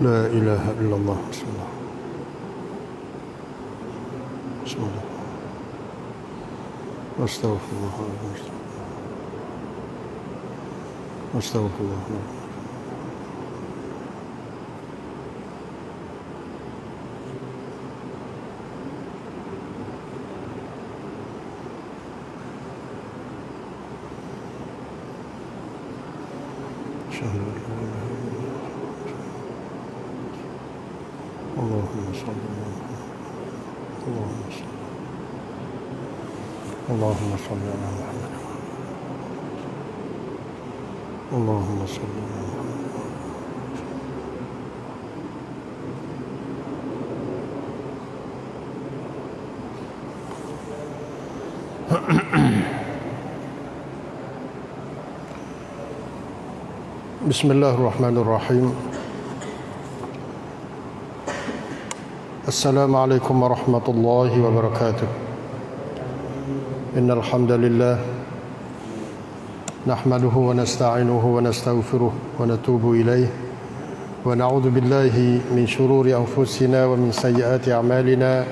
لا إله إلا الله. بسم الله. بسم الله. أستغفر الله. أستغفر الله. أشهد أن لا إله إلا الله. اللهم صل على محمد. اللهم صل على محمد. اللهم صل على محمد. بسم الله الرحمن الرحيم. السلام عليكم ورحمة الله وبركاته. إن الحمد لله نحمده ونستعينه ونستغفره ونتوب إليه ونعوذ بالله من شرور أنفسنا ومن سيئات أعمالنا.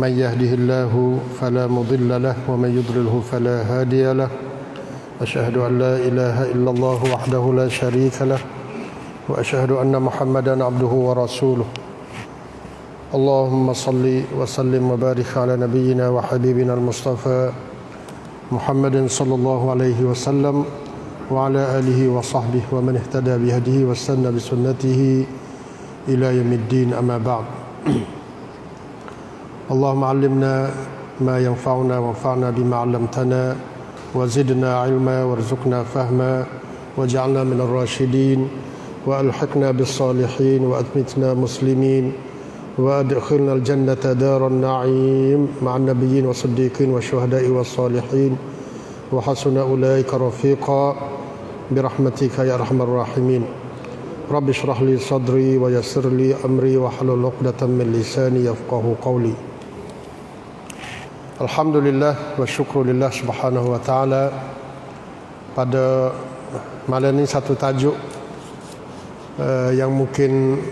من يهده الله فلا مضل له ومن يضلله فلا هادي له. أشهد أن لا إله إلا الله وحده لا شريك له وأشهد أن محمدا عبده ورسوله. اللهم صل وسلم وبارك على نبينا وحبيبنا المصطفى محمد صلى الله عليه وسلم وعلى آله وصحبه ومن اهتدى بهديه واستنى بسنته إلى يوم الدين. أما بعد. اللهم علمنا ما ينفعنا وانفعنا بما علمتنا وزدنا علما وارزقنا فهما واجعلنا من الراشدين وألحقنا بالصالحين وأتمتنا مسلمين وأدخلنا الجنة دار النعيم مع النبيين والصديقين والشهداء والصالحين وحسن أولئك رفيقا برحمتك يا أرحم الراحمين. رب اشرح لي صدري ويسر لي أمري واحلل عقدة من لساني يفقهوا قولي. Alhamdulillah wa syukrulillah subhanahu wa ta'ala. Pada malam ini satu tajuk yang mungkin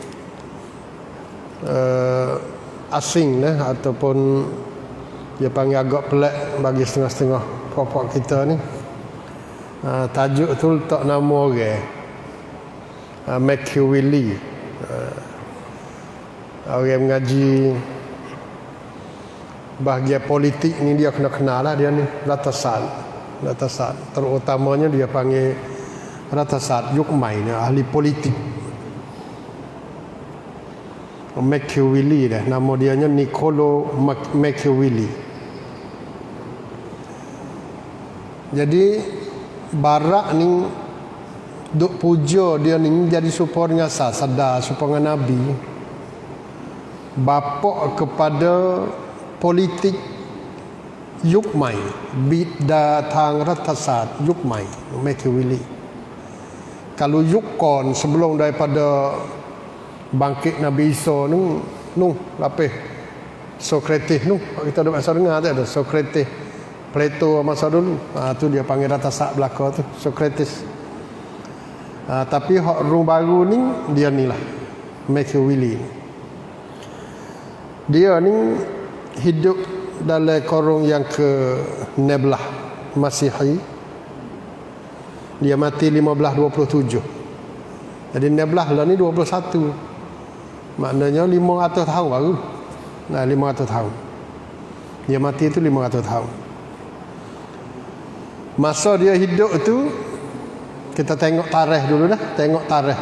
asing ataupun dia panggil agak pelik bagi setengah-setengah puak-puak kita ni. Tajuk tu letak nama orang Machiavelli. Orang mengaji bahagian politik ni dia kena kenal lah dia ni. Ratasat terutamanya dia panggil Ratasat Yukmai ni, ahli politik. Machiavelli dah nama dia nya, Niccolo Machiavelli. Jadi barak ni duk puja dia ni jadi serupa dengan sadar serupa dengan Nabi, bapa kepada politik Yukmai, datang Ratasat Yukmai Machiavelli. Kalau Yukon sebelum daripada bangkit Nabi Isa nu lapis Sokrates nu kita ada masa dengar tak ada Sokrates, Plato masa dulu. Tu dia panggil Ratasat belaka tu Sokrates. Tapi hak rum baru ni dia ni lah Machiavelli. Dia ni hidup dalam kurung yang ke-16 Masihi. Dia mati 1527. Jadi 16 lah ni 21. Maknanya 500 tahun baru. 500 tahun. Dia mati itu 500 tahun. Masa dia hidup tu, kita tengok tarikh dulu dah. Tengok tarikh.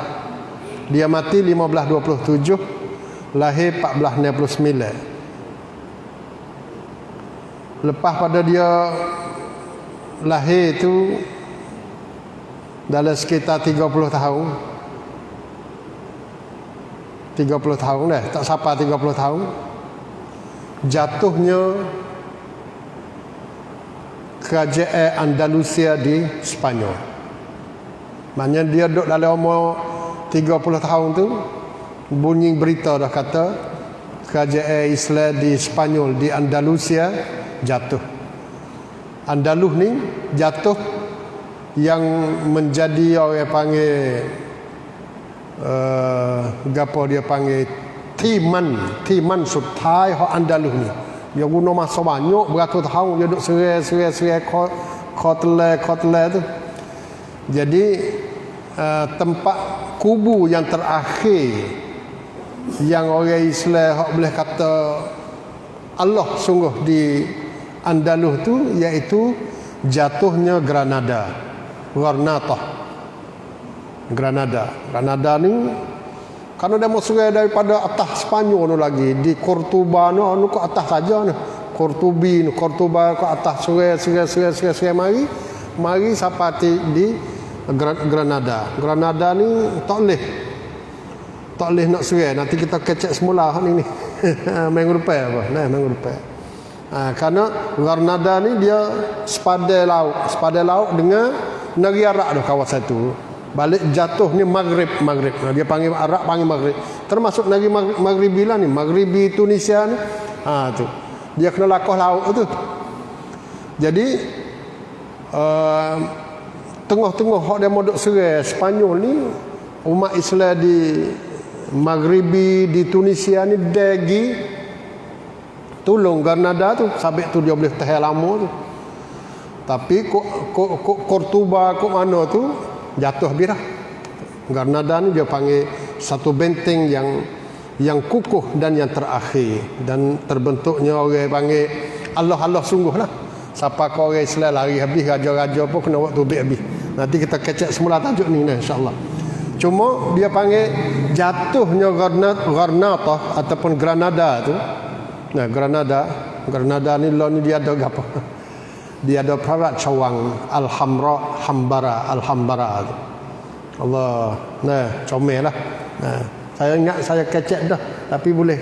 Dia mati 1527, lahir 1469. Lepas pada dia lahir tu, dalam sekitar 30 tahun. 30 tahun dah, tak sampai 30 tahun. Jatuhnya kerajaan Andalusia di Spanyol. Maknanya dia duduk dalam umur 30 tahun tu, bunyi berita dah kata kerajaan Islam di Spanyol, di Andalusia jatuh. Andalus ni jatuh, yang menjadi orang panggil gapo dia panggil Timan sutai hak Andalus ni. Dia guna masa banyak beratus tahun dia duduk serai kotler tu. Jadi tempat kubu yang terakhir yang orang Islam hak boleh kata Allah sungguh di Andalus tu, iaitu jatuhnya Granada. Granada ni kerana dia mau serai daripada atas Spanyol tu lagi, di Cordoba tu anu ke atas saja ni. Cordoba ke atas serai mari sampai di Granada. Granada ni tak boleh nak serai. Nanti kita kecek semula ni. Minggu depan apa? Minggu depan. Kerana Granada ni dia sepadan laut dengan negeri Arab tu, kawasan tu. Balik jatuh ni Maghrib. Dia panggil Arab, panggil Maghrib. Termasuk negeri Maghribi lah ni, Maghribi Tunisia ni. Tu. Dia kena lakoh laut tu. Jadi tengah-tengah hak dia modok serai Spanyol ni, umat Islam di Maghribi, di Tunisia ni degi tolong Granada tu, sampai tu dia boleh tahan lama tu. Tapi Cordoba kok mana tu jatuh habis dah. Granada ni dia panggil satu benteng yang kukuh dan yang terakhir, dan terbentuknya orang panggil Allah sungguh lah. Siapa kau orang Islam lari habis, raja-raja pun kena waktu habis. Nanti kita kecek semula tajuk ni insya-Allah. Cuma dia panggil jatuhnya Granada ataupun Granada tu. Nah, Granada ni lah ni dia ada apa? Dia ada perak cawang Alhambra tu. Allah. Nah, comel lah. Nah, saya ingat saya kecek dah, tapi boleh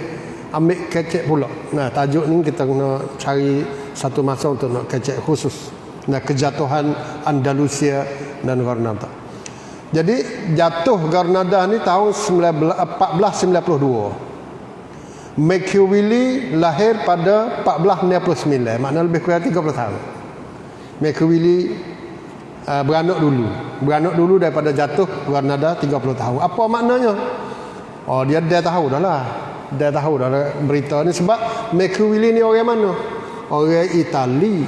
ambil kecek pula. Nah, tajuk ni kita kena cari satu masa untuk nak kecek khusus. Nah, kejatuhan Andalusia dan Granada. Jadi jatuh Granada ni tahun 1492. Machiavelli lahir pada 1469, maknanya lebih kurang 30 tahun. Machiavelli beranak dulu daripada jatuh Granada 30 tahun. Apa maknanya? Dia tahu dah lah berita ni, sebab Machiavelli ni orang mana? Orang Itali.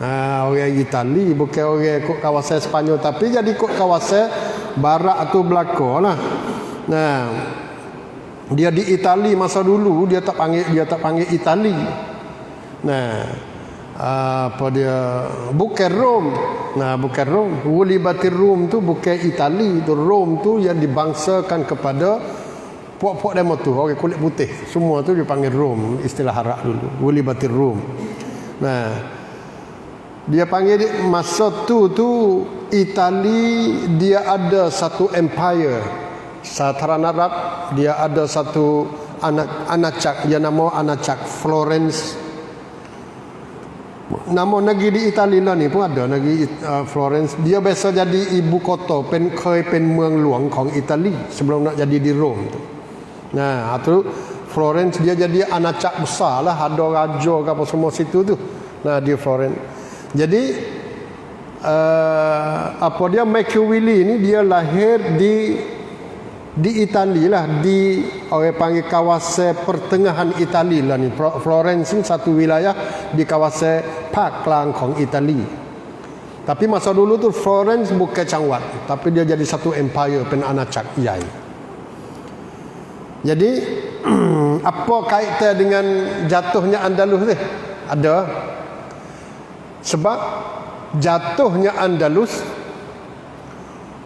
Orang Itali, bukan orang kok kawasan Sepanyol, tapi jadi kok kawasan barat atau belakang lah. Nah, dia di Itali masa dulu, dia tak panggil Itali. Nah, apa dia, bukan Rom. Nah, bukan Rom. Wulibatir Rom tu bukan Itali, tu Rom tu yang dibangsakan kepada puak-puak demo tu, orang kulit putih. Semua tu dipanggil Rom, istilah Arab dulu. Wulibatir Rom. Nah, dia panggil masa tu Itali dia ada satu empire. Sataran Arab dia ada satu anacak, dia nama anacak Florence. Nama negeri di Itali lah ni pun ada negeri Florence. Dia biasa jadi ibu kota, pen มืองหลวง ของItali sebelum nak jadi di Rome tu. Nah, tu Florence dia jadi anacak besar lah, ada raja ke apa semua situ tu. Nah, di Florence. Jadi apa dia, Machiavelli ni dia lahir di Itali lah, di orang panggil kawasan pertengahan Itali lah ni. Florence ni satu wilayah di kawasan PaklangของItali. Tapi masa dulu tu Florence bukan cangwat, tapi dia jadi satu empire penanacak Yai. Jadi apa kaitan dengan jatuhnya Andalus ni? Ada. Sebab jatuhnya Andalus,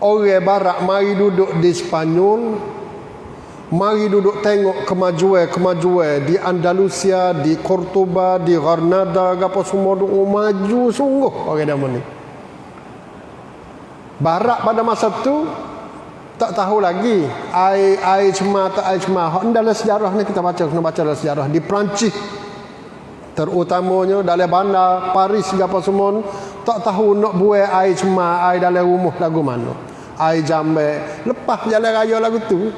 orang barat mari duduk di Spanyol, mari duduk tengok kemajuan di Andalusia, di Cordoba, di Granada, apa semua duk maju sungguh orang zaman ni. Barat pada masa tu tak tahu lagi air cemar tak air cemar. Dalam sejarah ni kita baca, kena baca dalam sejarah di Perancis terutamanya dalam bandar Paris apa semua tak tahu nak buat air cemar, air dalam rumah lagu mana, air jambe lepas jalan raya lagu tu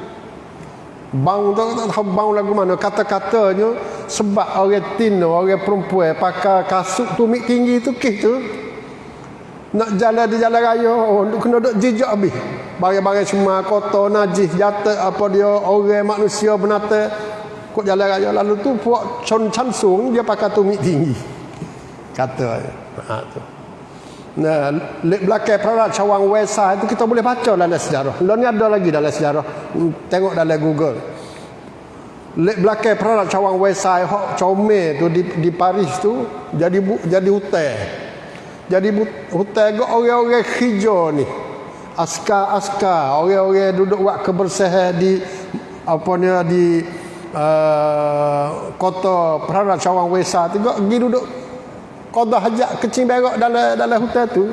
bang tak tahu bang lagu mana. Kata-katanya sebab orang Tino, orang perempuan pakai kasut tumit tinggi tu kis tu nak jalan di jalan raya, kena duk jejak habis. Barang-barang semua kotor, najis, jatuh apa dia, orang manusia binatang kok jalan raya. Lalu tu puak Chon Chansung dia pakai tumit tinggi. Kata tu. Nah, belakang Perak Cawang Wesa itu kita boleh baca dalam sejarah. Lo ni ada lagi dalam sejarah. Tengok dalam Google. Belakang Perak Cawang Wesa hok Comel tu di Paris tu jadi hotel. Jadi hotel orang-orang hijau ni. Askar-askar, orang-orang duduk buat kebersihan di apa ni di kota Perak Cawang Wesa tu pergi duduk qada hajat kecil berak dalam hotel tu.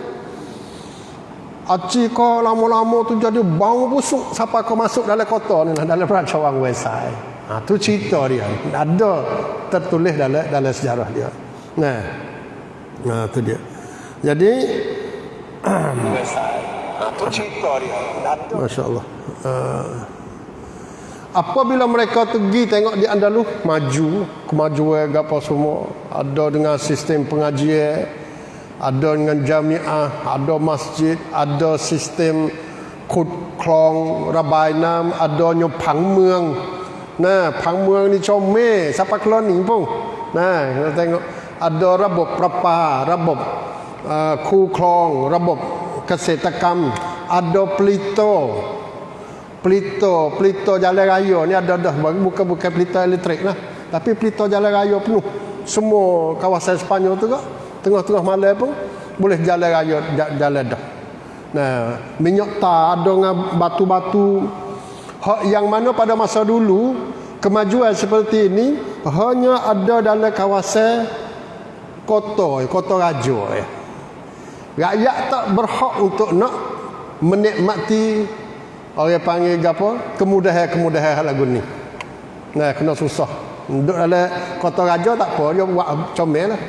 Aci kau lama-lama tu jadi bau busuk siapa kau masuk dalam kota ni dalam Perak Cawang Wesa. Ha tu cerita dia. Ada tertulis dalam sejarah dia. Nah tu dia. Jadi tu cerita dia. Masya-Allah. Apabila mereka pergi tengok di Andalus, maju, kemajuan apa semua, ada dengan sistem pengajian, ada dengan jamiah, ada masjid, ada sistem khut klong rabainam, adanya phang muang. Nah, phang muang ni comel, siapa keluar ni pun. Nah, kita tengok ada rabab prapa, rabab khu klong, rabab kesetakam, ada pelita jalan raya ni ada dah, bukan pelita elektrik lah, tapi pelita jalan raya penuh semua kawasan Sepanyol tu kak, tengah-tengah malam pun boleh jalan raya jalan dah. Nah, minyak tar ada dengan batu-batu yang mana pada masa dulu kemajuan seperti ini hanya ada dalam kawasan kota raja ya. Rakyat tak berhak untuk nak menikmati orang panggil apa kemudahan lagu ni. Nah, kena susah. Duduk dalam kota raja tak apa, dia buat comel lah.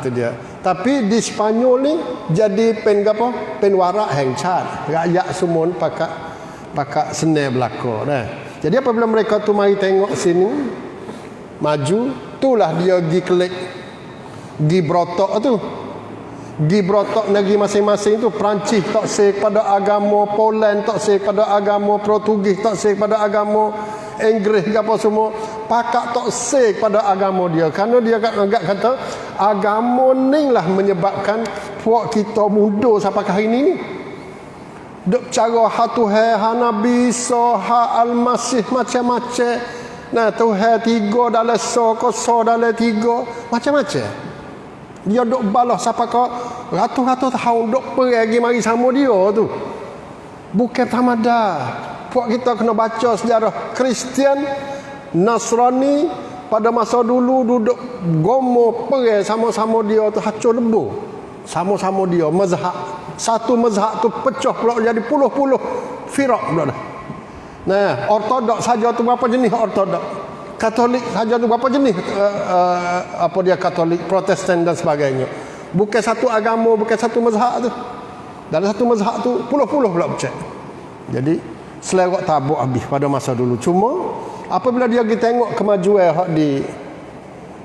Tu dia. Tapi di Spanyol ni jadi pen warak hengcat. Rakyat semua pakai senang belaka dah. Jadi apabila mereka tu mari tengok sini maju, itulah dia pergi kelik Gibraltar tu. Gibraltar negeri masing-masing tu, Perancis tak seh pada agama, Poland tak seh pada agama, Portugis tak seh pada agama, Inggeris apa semua pakak tak seh pada agama dia. Kerana dia agak kata agama ni lah menyebabkan puak kita mundur sampai hari ni. Duk cara ha Tuhan, ha Nabi Isa, ha Al-Masih macam-macam. Nah, Tuhan tiga dalam so dalam tiga macam-macam. Dia duk balas siapa kau ratus-ratus tahun duk pergi mari sama dia tu. Bukan tamada. Puak kita kena baca sejarah Kristian, Nasrani pada masa dulu duduk gomo pergi sama-sama dia tu hacur lebu. Sama-sama dia mazhab. Satu mazhab tu pecah pula jadi puluh-puluh firak pula dah. Nah, ortodok saja tu berapa jenis ortodok? Katolik saja tu berapa jenis apa dia Katolik, Protestan dan sebagainya. Bukan satu agama, bukan satu mazhab tu. Dalam satu mazhab tu puluh-puluh pula pecah. Jadi selerak tabuk habis pada masa dulu. Cuma apabila dia pergi tengok kemajuan hak di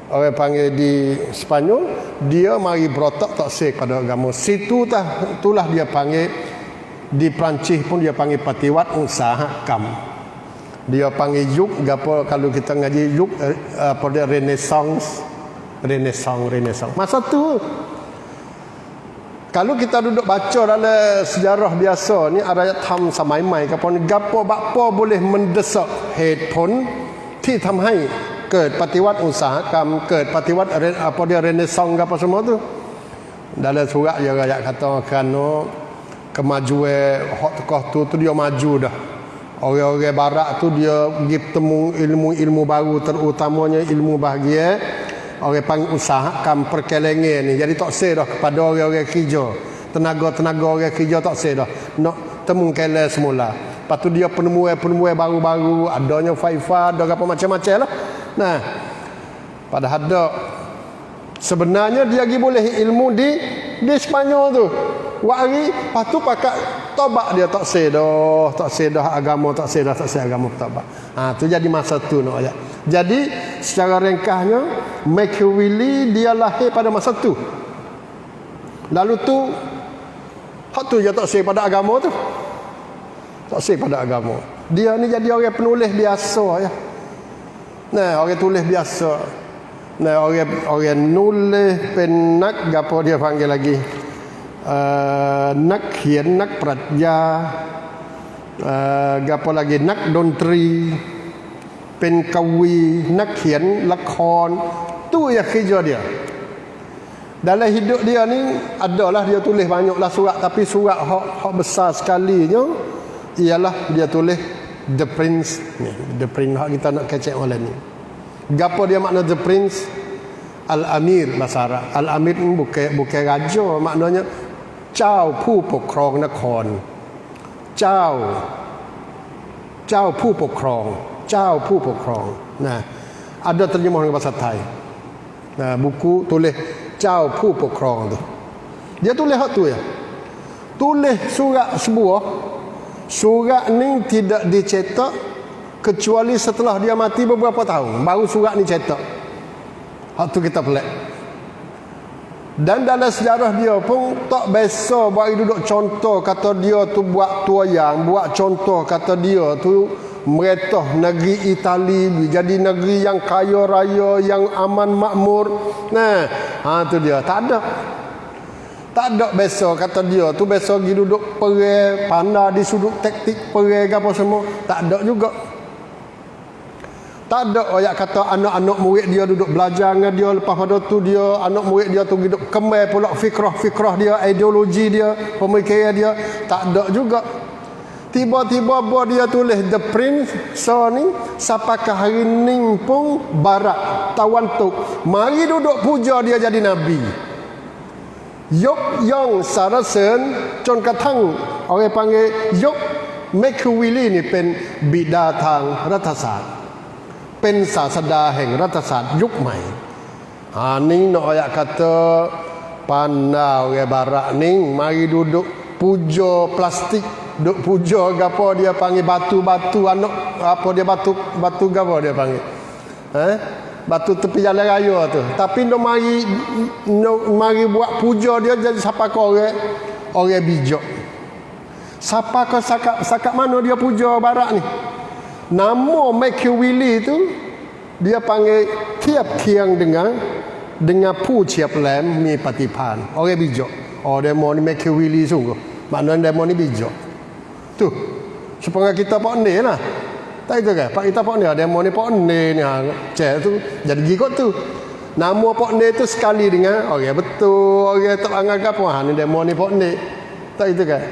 orang panggil di Sepanyol, dia mari berotak tak sek pada agama. Situ itulah dia panggil di Perancis pun dia panggil patiwat usaha kam. Dia panggil yuk gapo kalau kita ngaji yuk apa dia Renaissance. Masa tu Kalau kita duduk baca dalam sejarah biasa ni, ayat tham samai mai ke pon gapo bakpo boleh mendesak เหตุผลที่ทำให้เกิดปฏิวัติอุตสาหกรรมเกิดปฏิวัติapa dia renaissance apa semua tu. Dalam surat dia ayat katakan kemajuan hak tokoh tu dia maju dah. Orang-orang barat tu dia pergi temu ilmu-ilmu baru, terutamanya ilmu bahagia orang panggil usahakan perkelengan ni. Jadi tak seh dah kepada orang-orang kerja, tenaga-tenaga orang kerja tak seh dah nak temu kelang semula. Lepas tu dia penemuan baru-baru, adanya Faifa, ada apa macam-macam lah. Nah, padahal dak sebenarnya dia pergi boleh ilmu di Sepanyol tu. Wari patu pakat tobat dia tak sedah agama, tak sedah agama tobat. Tu jadi masa tu nak ayat. Jadi secara ringkasnya Machiavelli dia lahir pada masa tu. Lalu tu hak tu dia tak sedah pada agama tu. Tak sedah pada agama. Dia ni jadi orang penulis biasa ya. Nah, orang tulis biasa. Nah, orang nulis penak gapo dia panggil lagi. นักเขียนนักปรัชญากับอะไรนักดนตรีเป็นกวีนักเขียนละครtu yang kerja dia dalam hidup dia ni adalah dia tulis banyaklah surat tapi surat hak besar sekalinya ialah dia tulis The Prince ni, The Prince hak kita nak kecek malam ni. Gapo dia makna The Prince? Al-Amir bahasa Arab. Al-Amir ni bukan raja, maknanya เจ้าผู้ปกครองนครเจ้าผู้ปกครองnah ada terjemah dalam bahasa Thai nah buku tulis เจ้าผู้ปกครองtu dia tulis hak tu ya tulis surat sebuah surat ni tidak dicetak kecuali setelah dia mati beberapa tahun baru surat ni cetak hak tu kita pelik. Dan dalam sejarah dia pun tak biasa buat duduk contoh kata dia tu buat tuayang, buat contoh kata dia tu meretah negeri Itali jadi negeri yang kaya raya, yang aman makmur. Nah, tu dia tak ada. Tak ada biasa kata dia tu biasa pergi duduk perang, pandai di sudut taktik perang apa semua. Tak ada juga. Tak ada ayat kata anak-anak murid dia duduk belajar dengan dia lepas pada tu dia anak murid dia tu duduk kembali pula fikrah dia, ideologi dia, pemikiran dia. Tak ada juga. Tiba-tiba buat dia tulis The Prince so ni sapakah hari ni pun barat tawan tu mari duduk puja dia jadi nabi. Yok yang Saracen จนกระทั่ง orang panggil Yok Machiavelli นี่เป็นบิดาทางรัฐศาสตร์เป็นศาสดาแห่งรัฐศาสตร์ยุคใหม่นี่nak ayat kata pandai orang barat ni mari duduk puja plastik duduk puja gapo dia panggil batu-batu anak apa dia batu gapo dia panggil batu tepi jalan raya tu tapi nak mari buat puja dia jadi siapa kau orang bijak siapa kau sakat mana dia puja barat ni. Nama Machiavelli tu dia panggil tiap kiang dengan pu ciap lem mi patipan orang bijak. Demo ni Machiavelli sungguh maknanya demo ni bijak tu supaya kita pak ni lah tak itu kan pak kita pak ni demo ni pak ni cek tu jadi gikot tu nama pak ni tu sekali dengan orang betul orang tak anggap apa ni demo ni pak ni tak itu kan.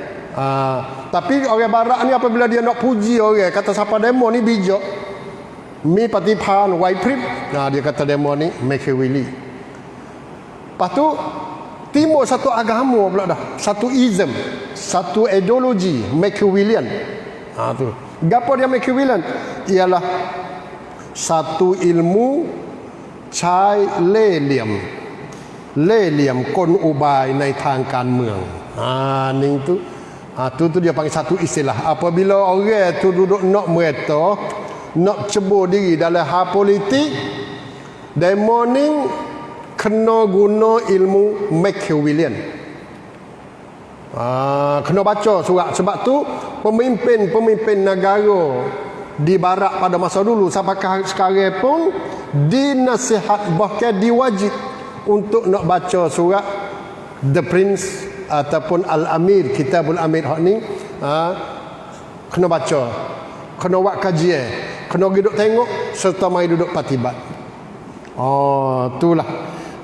Tapi orang barat ni apabila dia nak puji orang kata siapa demo ni bijak mi patipan white prip dia kata demo ni Machiavelli. Lepas tu timur satu agama pula dah satu ism satu ideologi Machiavellian. Tu gapo dia Machiavellian ialah satu ilmu ใช้เล่ห์เหลี่ยมกลอุบายในทางการเมืองนี่tu dia panggil satu istilah apabila orang tu duduk nak mereta nak cebur diri dalam hal politik demo ni kena guna ilmu Machiavellian. Kena baca surat sebab tu pemimpin negara di barat pada masa dulu sampai sekarang pun dinasihat bahkan diwajib untuk nak baca surat The Prince ataupun Al-Amir, Kitabul Amir hak ni kena baca, kena buat kajian, kena duduk tengok serta mai duduk patibat. Itulah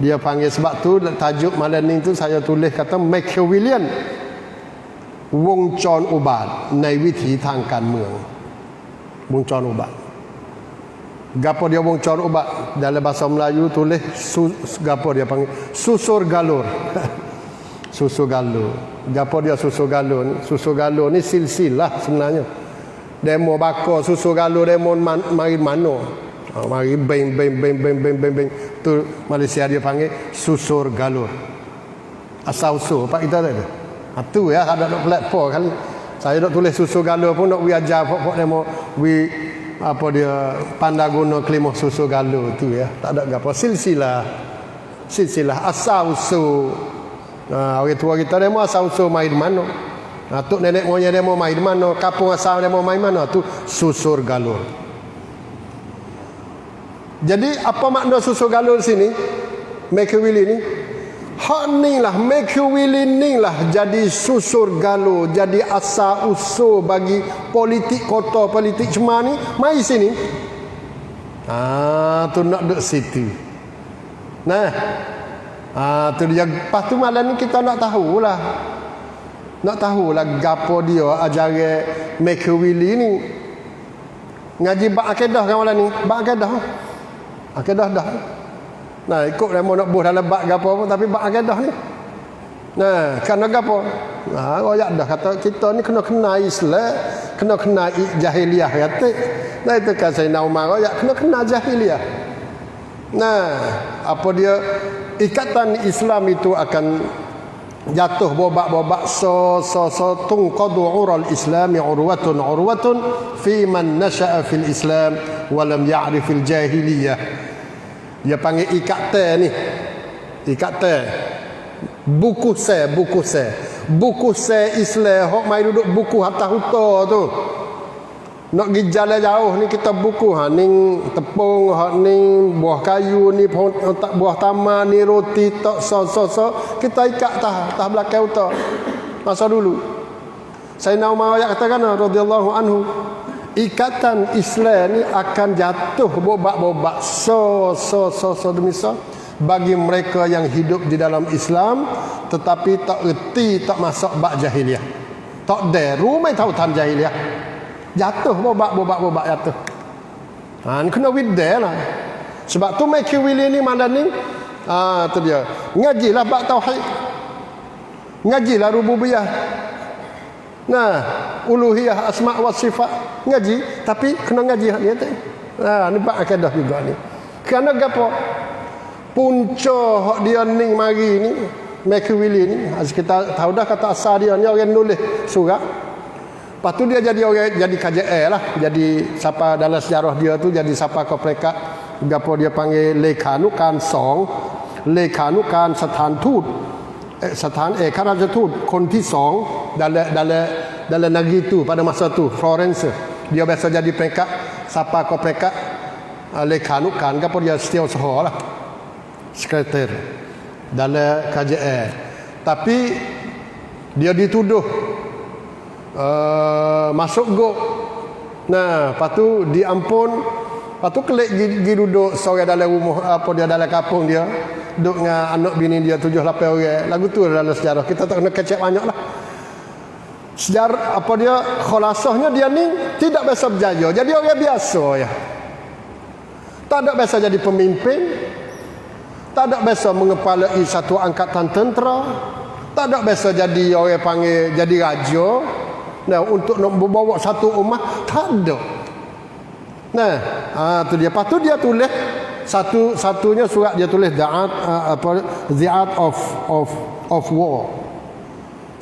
dia panggil. Sebab tu tajuk malam ni tu saya tulis kata Machiavellian วงจรอุบาทในวิถีทางการเมืองวงจรอุบาท gapo dia wong cor ubat dalam bahasa Melayu tulis gapo dia panggil susur galur. Susur galur. Gapo dia susur galur ni? Susur galur ni silsilah sebenarnya. Demo bako susur galur demo mari mano. Mari beng tu Malaysia dia panggil susur galur. Asal usul pak kita tu. Tu ya ada platform kali. Saya nak tulis susur galur pun nak ajar pokok demo apa dia pandaguna kelimah susu galuh tu ya. Tak ada apa silsilah asal usul. Orang tua kita demo asal usul main mana. Tok nenek moyang demo main mana, kampung asal demo main mana, tu susur galur. Jadi apa makna susur galur sini? Machiavelli ni hak ni lah, Machiavelli ni lah jadi susur galuh, jadi asal usul bagi politik kota, politik cemar ni. Mai sini. Tu nak duduk situ. Nah. Tu dia. Lepas tu malam ni kita nak tahulah. Nak tahulah gapo dia ajaran Machiavelli ni. Ngaji bab akidah kan malam ni? Bab akidah. Akidah dah. Nah, ikut demo nak buh dalam bab gapo pun tapi bab akidah ni. Nah, kerana gapo? Royak dah kata kita ni kena Islam, kena jahiliah kata. Nah, itu kan saya nak umar royak kena jahiliah. Nah, apa dia ikatan Islam itu akan jatuh bobak-bobak so tunqadu ural islami urwatun fi man nasha'a fil islam wa lam ya'rif fil jahiliyah. Dia panggil ikatan ni. Ikatan. Buku se Islam hok mai duduk buku atas huta tu. Nak pergi jalan jauh ni kita buku ning tepung, ning buah kayu ni, buah taman ni, roti tok so kita ikat tah belakang huta. Masa dulu Sayyidina Umar ayat katakan radhiyallahu anhu, ikatan Islam ni akan jatuh bobak-bobak so demi so bagi mereka yang hidup di dalam Islam tetapi tak erti, tak masuk bab jahiliah, tak deru mai tahu tan jahiliah, jatuh bobak jatuh. Ni kena wideh lah. Sebab tu Machiavelli ni malam ni tu dia ngajilah bab tauhid, ngajilah rububiyah, uluhiyah, asma wa sifat, ngaji tapi kena ngaji hak ni tu. Ni bab akidah juga ni. Kerana gapo? Punca hak dia ni mari ni Machiavelli ni, kita tahu dah kata asal dia ni orang nulis surat. Lepas tu dia jadi orang, jadi KJL lah, jadi siapa dalam sejarah dia tu jadi siapa ke peringkat gapo dia panggil lekanukan song, lekanukan satan tut, satan Karaja-tutคนที่2 dalam negeri tu pada masa tu Florence. Dia biasa jadi peringkat siapa ke peringkat lekanukan gapo dia setiausaha lah, sekretari dalam KJL. Tapi dia dituduh masuk gok. Lepas tu diampun. Lepas tu kelik pergi duduk seorang dalam rumah, apa dia dalam kampung dia, duduk dengan anak bini dia 7-8 orang. Lagu tu dalam sejarah. Kita tak kena kecek banyak lah. Sejarah apa dia, khulasahnya dia ni tidak biasa berjaya. Jadi orang biasa ya. Tak ada biasa jadi pemimpin. Tak ada biasa mengepalai satu angkatan tentera. Tak ada biasa jadi orang panggil jadi raja. Untuk nak membawa satu umat, tak ada. Tu dia. Lepas tu dia tulis satunya surat dia tulis the art of war.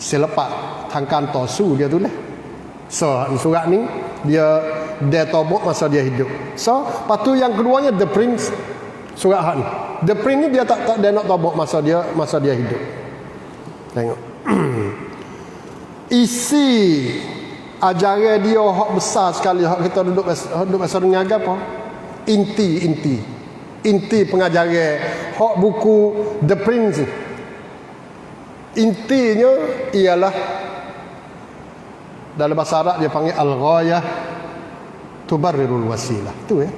Selepas tangkan tosu dia tulis. So surat ni dia tobok masa dia hidup. So lepas tu yang keduanya The Prince, surat hak ni. The Prince ni dia tak dia nak tobok masa dia hidup. Tengok. Isi ajaran dia hak besar sekali, hak kita duduk bahasa dengar apa? Inti pengajaran hak buku The Prince. intinya ialah dalam bahasa Arab dia panggil al-ghayah tubarrirul wasilah. Tu ya.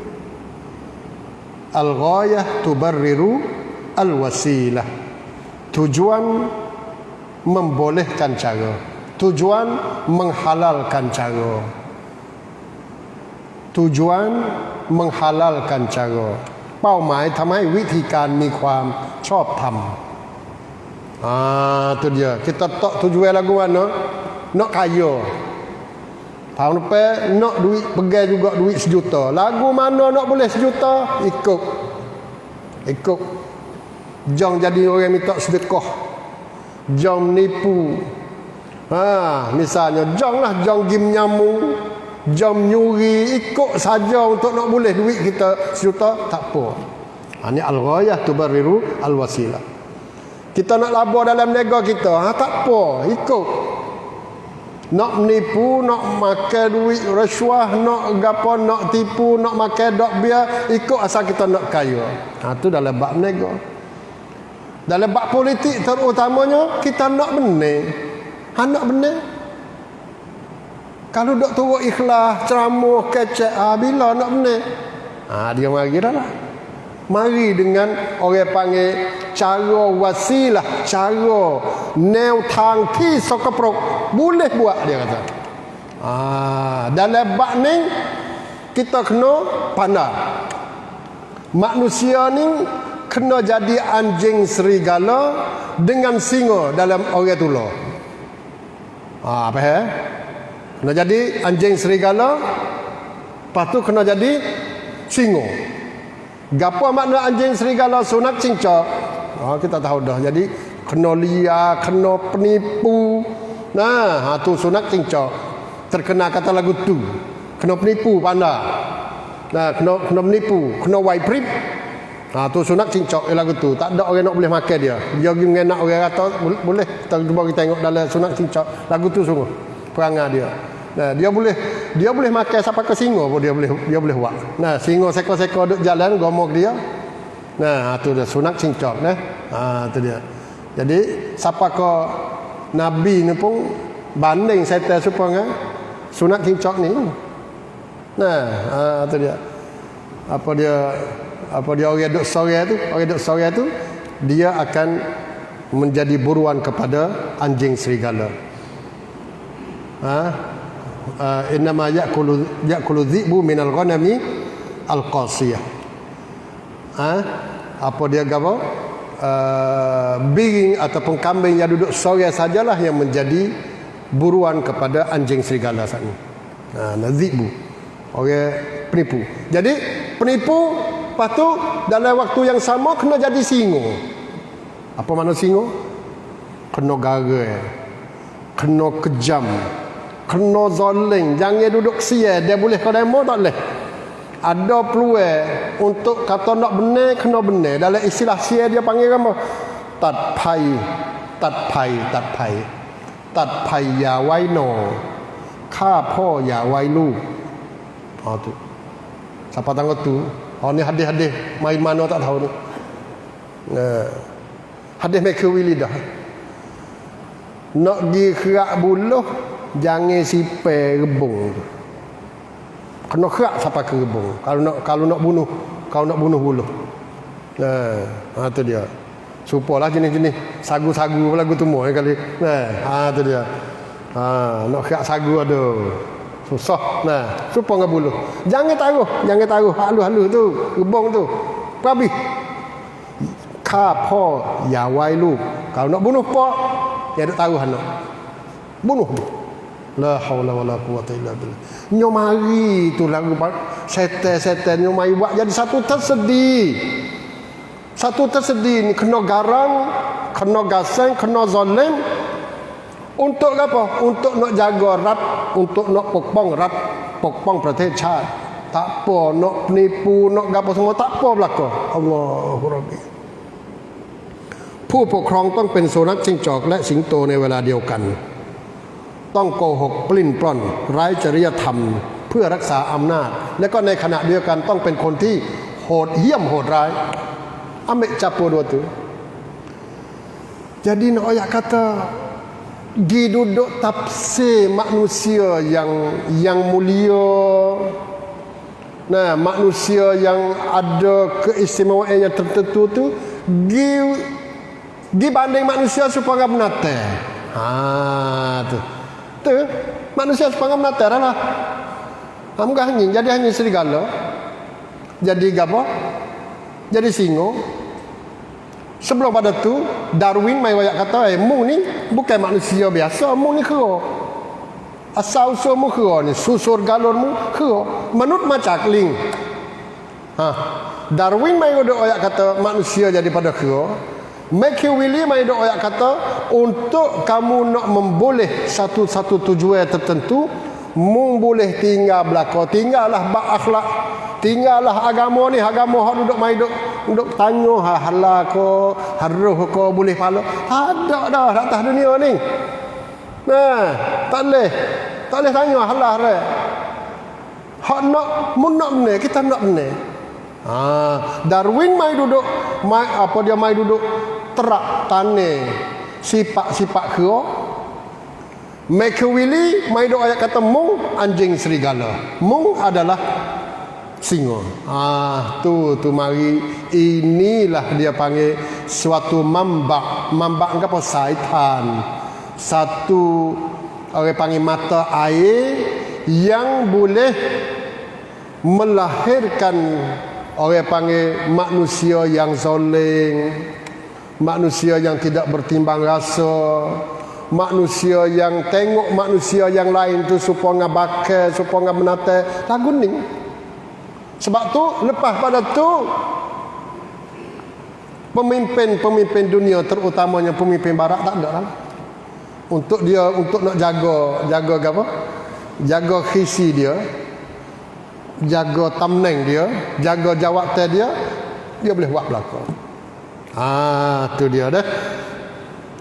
Al-ghayah tubarriru al-wasilah. Tujuan membolehkan cara, tujuan menghalalkan cara. Tujuan menghalalkan cara เป้าหมายทำให้วิธีการมีความชอบธรรมtu dia kita tak tujuan lagu mana nak kaya tahun lepas nak duit pegang juga duit 1 juta lagu mana nak boleh 1 juta ikut jangan jadi orang minta sedekah jangan menipu misalnya janganlah jangan gim nyamuk jam nyuri ikut saja untuk nak boleh duit kita 1 juta tak apa. Ini al-ghayah tubarriru al-wasilah. Kita nak labur dalam niaga kita, tak apa, ikut. Nak menipu, nak makan duit rasuah, nak gapo, nak tipu, nak makan dok biar, ikut asal kita nak kaya. Itu dalam bab niaga. Dalam bab politik terutamanya kita nak benar. Nak benar. Kalau dok turut ikhlas, ceramah, kecek, bila nak benar? Dia mari dah lah. Mari dengan orang panggil cara wasilah, cara แนวทางที่สกปรก boleh buat dia kata. Dalam bab ni kita kena pandai. Manusia ni kena jadi anjing serigala dengan singa dalam orang tula. Apa ya? Kena jadi anjing serigala, lepas tu kena jadi singa. Gapo makna anjing serigala sunat cincak? Kita tahu dah. Jadi kena liar, kena penipu. Tu sunat cincak. Terkena kata lagu tu. Kena penipu pandai. Kena menipu, kena waiprip. Tu sunat cincak lagu tu. Tak ada orang nak boleh makan dia. Dia pergi mengenak orang kata boleh. Kita cuba kita tengok dalam sunat cincak. Lagu tu sungguh perangai dia. Dia boleh makan sampai ke singa pun dia boleh buat. Singa seko-seko duk jalan gomok dia. Tu dia sunat cincak tu dia. Jadi siapa ke nabi ni pun banding setan supaya sunat cincak ni. Tu dia. Apa dia orang duk sore tu dia akan menjadi buruan kepada anjing serigala. Innama ya'kulu dhi'bu minal ghanami al-qasiyah. Apa dia gapo? Biring ataupun kambing yang duduk sore sajalah yang menjadi buruan kepada anjing serigala saat ini. Dhi'bu. Orang penipu. Jadi penipu lepas tu dalam waktu yang sama kena jadi singa. Apa makna singa? Kena gara, kena kejam, kena zalim, jangan duduk sial. Dia boleh kau demo tak boleh. Ada peluang untuk kata nak benar kena benar. Dalam istilah sial dia panggil apa? Tat pai ya wai no. Kha po ya wai lu. Tu. Siapa tahu tu? Ni hadis-hadis main mana tak tahu ni. Hadis Mekah Willy dah. Nak pergi kerak buluh jangan sipai rebung tu. Kena kerak sampai ke rebung. Kalau nak bunuh buluh. Tu dia. Supalah jenis-jenis sagu-sagu lagu tu semua kali. Tu dia. Nak kerak sagu ada. Susah. Supa dengan buluh. Jangan taruh halus-halus tu, rebung tu. Habis. Kha po ya wai lu. Kalau nak bunuh pak, dia ada taruh anak. Bunuh. La haula wala quwata illa billah. Nyo mari tu lagu setan nyo mari buat jadi satu tersedih ni kena garang, kena gasing, kena zalim. Untuk apa? Untuk nak jaga rat, untuk nak pokpongประเทศ ชาติ Tak apa nak penipu, nak gapo semua tak apa belaka. Allahu Rabbi. ผู้ปกครองต้องเป็นสุนัขจิ้งจอกและสิงโตในเวลาเดียวกันต้องโกหกปลิ้นปล้อนไร้จริยธรรมเพื่อรักษาอำนาจและก็ในขณะเดียวกันต้องเป็นคนที่โหดเหี้ยมโหดร้ายambil capo dua tu Jadi nak ayat kata di duduk tafsir manusia yang mulia. Nah, manusia yang ada keistimewaan yang tertentu tu dibanding manusia supaya menata. Tu manusia supaya menata lah. Muka angin jadi hanya serigala. Jadi apa? Jadi singa. Sebelum pada tu Darwin mai wayak kata mu ni bukan manusia biasa, mu ni kera. Asal usul mu kera ni, susur galur mu kera. Menurut macakling. Darwin mai wayak kata manusia jadi pada kera. Machiavelli mai wayak kata untuk kamu nak memboleh satu tujuan tertentu, mu boleh tinggal belaka, tinggallah bak akhlak, tinggallah agama ni, agama hak duduk mai duduk tanya halal ko, haruh ko, boleh pala. Ada dah atas dunia ni. Nah, tak boleh tanya halal dah. Hak nak mun nak benar, kita nak benar. Darwin mai duduk mai duduk terak tanah sifat-sifat kera. Machiavelli mai duk ayat kata mung anjing serigala. Mung adalah singa. Tu mari inilah dia panggil suatu mambak apa syaitan. Satu orang panggil mata air yang boleh melahirkan orang panggil manusia yang zalim, manusia yang tidak bertimbang rasa, manusia yang tengok manusia yang lain tu supaya bakal, supaya menata lagu ni. Sebab tu lepas pada tu pemimpin dunia, terutamanya pemimpin barat, tak ada lah. Untuk nak jaga apa? Jaga khisi dia, jaga tamneng dia, jaga jawatan dia boleh buat belaka. Tu dia dah.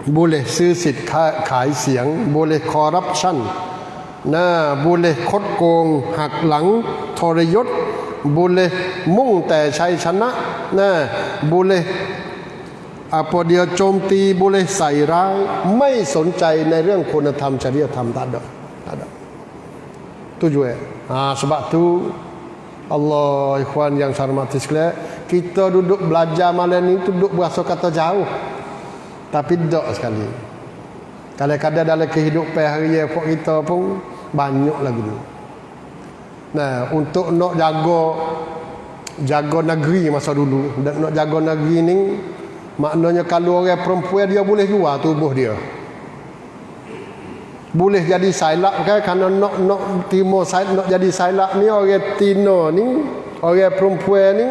Boleh sesit kai siang, boleh corruption. Boleh kod kong hak lang thorayot, boleh mungแต่ชัยชนะ boleh apa dia โจมตี boleh ใส่ร้าย ไม่สนใจในเรื่องคุณธรรมจริยธรรม tak ada. Tu juga. Sebab tu Allah, ikhwan yang saya hormati sekalian, kita duduk belajar malam ni duduk berasa kata jauh, tapi tak sekali. Kadang-kadang dalam kehidupan harian kita pun banyak lagi ni. Untuk nak jaga negeri masa dulu, dan nak jaga negeri ni maknanya kalau orang perempuan dia boleh jual tubuh dia, boleh jadi silap kan, kerana nak timur nak jadi silap ni, orang Tino ni, orang perempuan ni,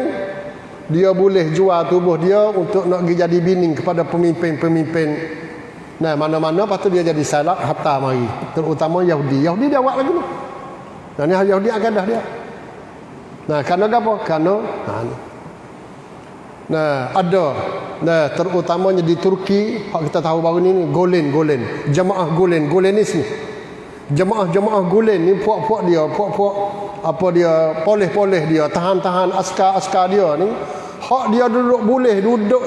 dia boleh jual tubuh dia untuk nak jadi bini kepada pemimpin-pemimpin. Mana-mana lepas tu dia jadi silap hatta mari, terutama Yahudi dia buat lagi ni. Ni Yahudi agadah dia. Kerana apa? Kerana ada terutamanya di Turki, hak kita tahu baru ni Golen, jemaah Golenis ni. Jemaah Golen ni puak-puak dia, apa dia, poleh dia, tahan askar dia ni, hak dia boleh duduk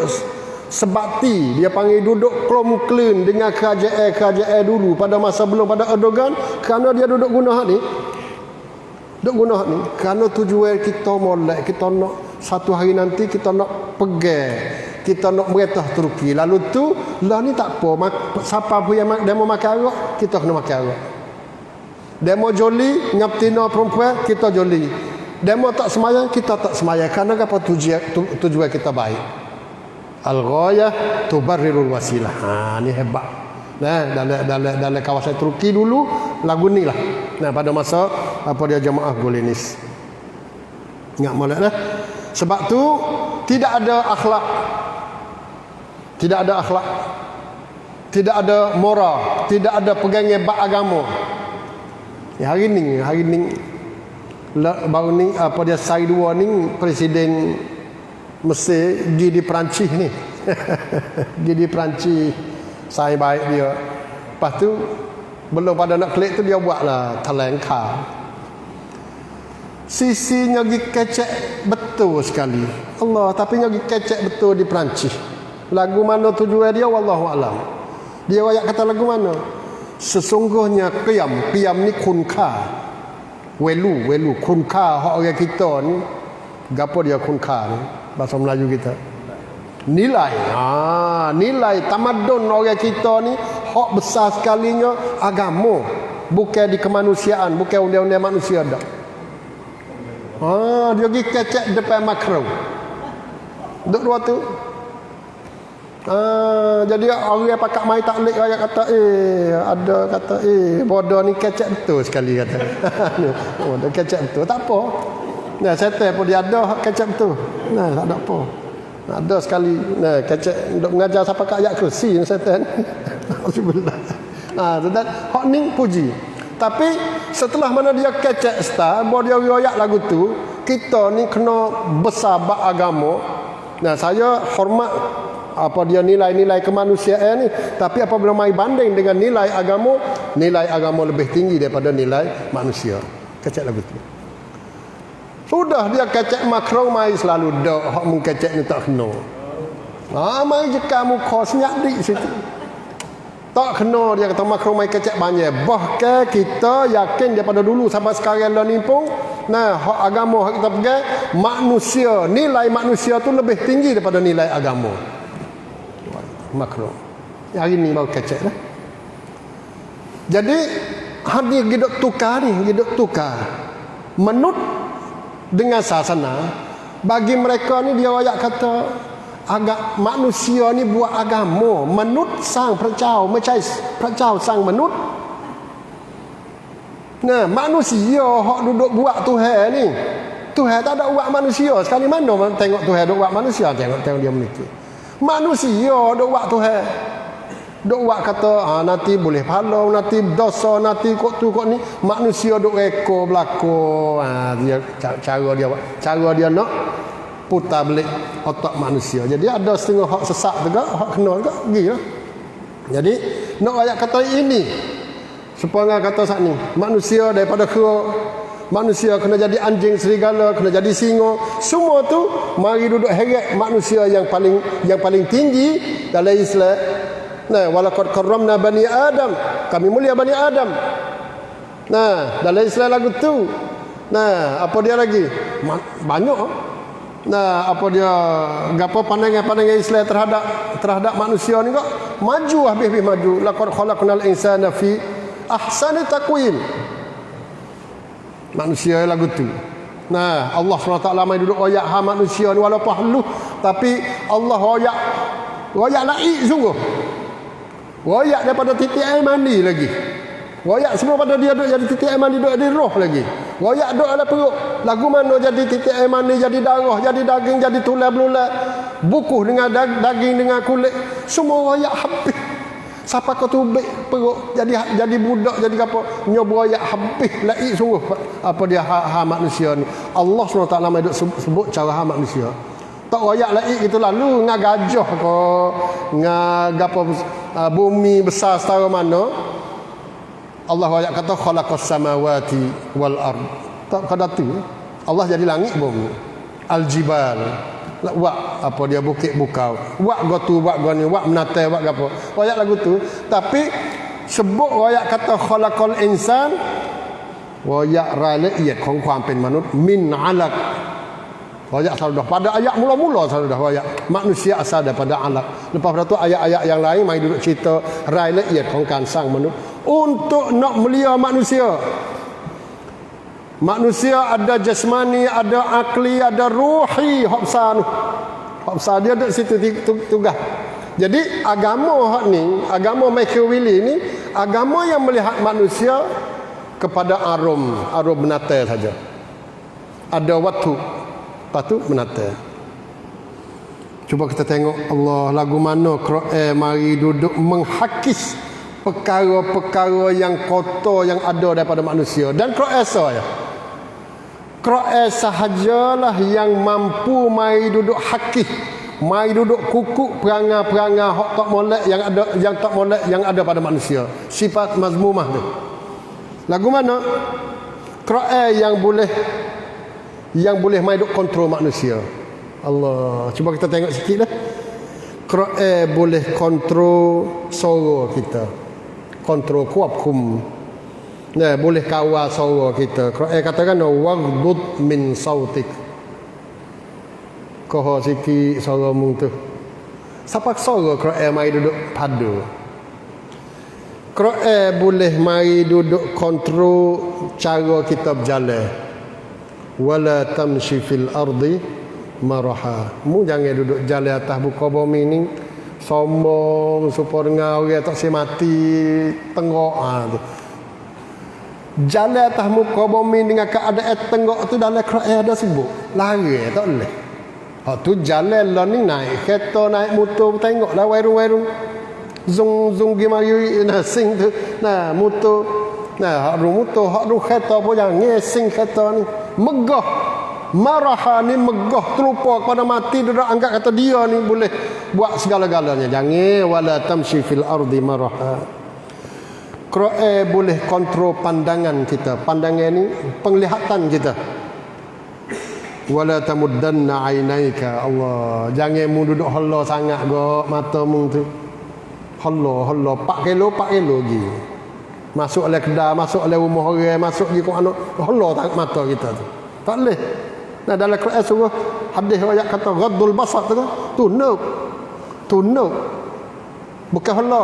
sebakti, dia panggil duduk klom-klin dengan kerajaan dulu pada masa belum pada Erdogan, kerana dia duduk guna hak ni. Kerana tujuan kita molek, kita nak satu hari nanti kita nak pegang, kita nak meretah Turki. Lalu tu lah ni tak apa, siapa pun yang demo makan arak, kita kena makan arak. Demo joli ngaptina perempuan, kita joli. Demo tak semayang, kita tak semayang. Kerana apa tujuan kita baik. Al-ghayah tubarrirul wasilah. Ni hebat. Dalam kawasan Turki dulu lagu ni lah. Pada masa apa dia jemaah Golenis. Ingat molek dah. Sebab tu tidak ada akhlak. Tidak ada moral, tidak ada pegangan bab agama. Hari ni baru ni apa dia Said II ni, presiden Mesir pergi di Perancis ni. Pergi di Perancis, saya baik dia. Lepas tu belum pada nak klik tu dia buatlah talangka. Sisinya pergi kecek betul sekali. Allah, tapi pergi kecek betul di Perancis. Lagu mana tujuan dia wallahu alam. Dia ayat kata lagu mana? Sesungguhnya qiyam ni kun kha. Welu kun kha hak orang kita ni. Gapo dia kun kha ni? Bahasa Melayu kita. Nilai. Nilai tamadun orang kita ni hak besar sekalinya agama. Bukan di kemanusiaan, bukan undang-undang manusia dah. Dia pergi kecek depan makro. Duk dua tu. Jadi orang pakak mai taklid ayat kata ada kata bodoh ni kecek betul sekali kata. Bodoh kecek betul tak apa. Nah, setan pun dia ada kecek betul. Nah, tak ada apa. Ada sekali. Nah, kecek duk mengajar siapa kat ayat kursi setan. Alhamdulillah. Dan hak ni puji. Tapi setelah mana dia kecek start, baru dia riwayat lagu tu, kita ni kena besar bab agama. Nah, saya hormat apa dia nilai-nilai kemanusiaan ni, tapi apabila mai banding dengan nilai agama lebih tinggi daripada nilai manusia. Kecek lagu tu. Sudah dia kecek makro mai selalu dak hak mun kecek ni tak kena. Mai jeka muka senyak dik situ. Tak kena dia kata makro mai kecek banyak. Bahkan kita yakin daripada dulu sampai sekarang lah ni pun hak agama hak kita pegang manusia, nilai manusia tu lebih tinggi daripada nilai agama. Makro. Hari ni baru kecek dah. Jadi hari hidup tukar. Menut dengan sasana bagi mereka ni dia ayat kata agak manusia ni buat agama menut sang percau macam percau sang menut. Nah, manusia hak duduk buat Tuhan ni. Tuhan tak ada buat manusia. Sekali mana tengok Tuhan duk buat manusia, tengok dia memiliki. Manusia duk buat Tuhan. Duk buat kata nanti boleh pahala, nanti dosa, nanti kok tu kok ni. Manusia duk reka berlaku. Dia cara dia nak putar balik otak manusia. Jadi ada setengah hak sesak juga, hak kena juga gilah. Jadi nak ayat kata ini supaya kata saat ni manusia daripada manusia kena jadi anjing serigala, kena jadi singa, semua tu mari duduk heret manusia yang paling tinggi dalam Islam. Nah, walaqad karramna bani Adam, kami mulia bani Adam. Nah, dalam Islam lagu tu. Nah, apa dia lagi? Banyak. Nah, apa dia gapo pandangan Islam terhadap manusia ni kok maju habis maju. Laqad khalaqnal insana fi ahsani taqwim. Manusia lagu tu. Nah, Allah SWT mai duduk royak manusia ni walaupun halus, tapi Allah royak laik sungguh. Royak daripada titik air mandi lagi. Royak semua pada dia duduk jadi titik air mandi, duduk di roh lagi. Royak duduk dalam perut. Lagu mana jadi titik air mandi, jadi darah, jadi daging, jadi tulang belulang, bukuh dengan daging dengan kulit, semua royak habis. Siapa kau tubik perut jadi budak, jadi apa, nyoba royak habis laik sungguh. Apa dia hak manusia ni. Allah SWT nama duk sebut cara hak manusia. Tak royak laik gitu lalu ngah gajah ke ngah gapo bumi besar setara mana. Allah royak kata khalaqas samawati wal ard. Tak kada tu. Allah jadi langit bumi. Al jibal. Wak apa dia bukit bukau. Wak gotu wak goni wak menate wak gapo. Royak lagu tu tapi sebut royak kata khalaqal insan royak ra'iyat ของความเป็นมนุษย์ min 'alaq. Royak selalu dah pada ayat mula-mula selalu dah royak manusia asal daripada alaq. Lepas pada tu ayat-ayat yang lain mai duduk cerita ra'iyat ของการสร้างมนุษย์ untuk nak melia manusia. Manusia ada jasmani, ada akli, ada ruhi. Hopsa dia duduk situ tugas. Jadi agama hak ni, agama Machiavelli ni, agama yang melihat manusia kepada arum menata saja. Ada waktu, lepas tu menata. Cuba kita tengok Allah lagu mana Quran mari duduk menghakis perkara-perkara yang kotor yang ada daripada manusia. Dan Quran saya Quran sahajalah yang mampu mai duduk hakis, mai duduk kukuk perangai-perangai hak tak molek yang ada pada manusia. Sifat mazmumah tu. Lagu mana? Quran yang boleh mai duduk kontrol manusia. Allah, cuba kita tengok sikitlah. Quran boleh kontrol suara kita, kontrol ควบคุม nah, boleh kawal suara kita. Quran katakan waghdud min sautik, koho sikit suara mung tu. Siapa suara Quran mai duduk padu. Quran boleh mai duduk kontrol cara kita berjalan. Wala tamshi fil ardi maraha. Mu jangan duduk jalan atas buka bumi ni sombong supaya dengan orang tak si mati tengok tu. Jalan atas muka bumi dengan keadaan tengok tu dalam Quran ada sebut. Lari tak boleh. Hak tu jalan lah ni naik kereta naik motor tengoklah warung-warung. Zung gimayu nah sing tu. Nah motor. Nah hak motor, hak kereta pun jangan ngesing kereta ni. Megah. Maraha ni megah terlupa kepada mati dia anggap kata dia ni boleh buat segala-galanya. Jangan wala tamshi fil ardi maraha. Quran boleh kontrol pandangan kita. Pandangan ni penglihatan kita. Wala tamuddanna ainaika. Allah, jangan mu duduk halla sangat gak mata mu tu. Halla 4 kilo lagi. Masuk oleh kedai, masuk oleh rumah orang, masuk pergi ke anak, halla tak mata kita tu. Tak boleh. Nah dalam Quran suruh hadis ayat kata ghaddul basar tu tunduk. Bukan halla.